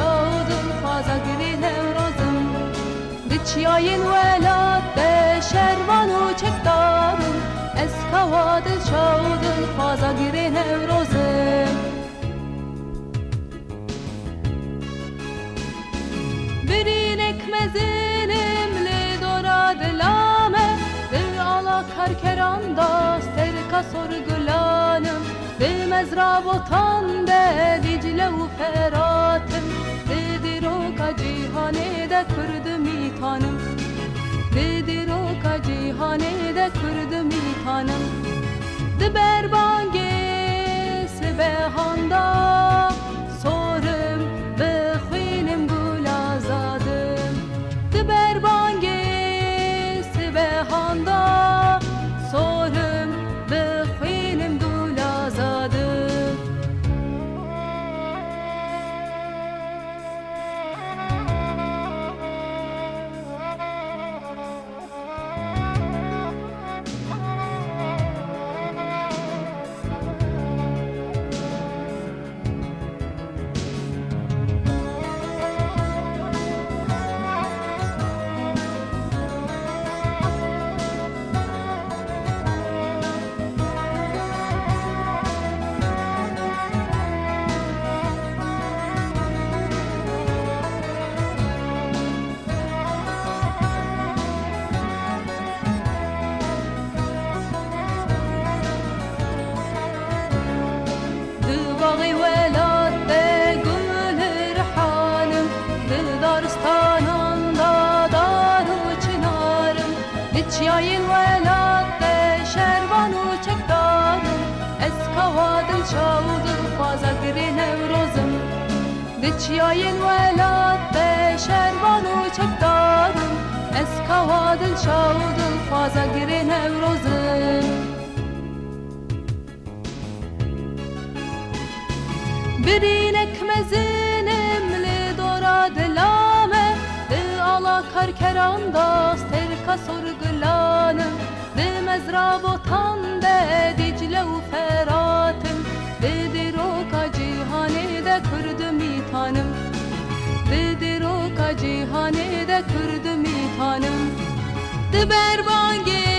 çavdın faza giri nevrozum Diçyayın velat de şervan u çekdarın Eskavad çavdın faza giri nevrozum Birin ekmezinim li dora dilame Di ala karkeranda sterka sorgulanım Di mezra botan de Dicle u feratım Di diroka cihanede kırdım itanım Di diroka cihanede kırdım itanım Di berbange sibehanda Sorum bixwinim gul azadım Di berbange sibehanda Sorum bixwinim gul azadım باغی ولات de gül rihanım Di daristananda daru çınarım Diçyayın velat de şervanu çekdarım Eskavadın çavdır faza giri nevrozum Diçyayın velat de şervanu çekdarım Eskavadın çavdır faza giri nevrozum Birin ekmezinim li dora dilame Di ala karkeranda sterka sorgulanım Di mezra botan de Dicle u feratım Di diroka cihanede kırdım itanım Di diroka cihanede kırdım itanım Di berbange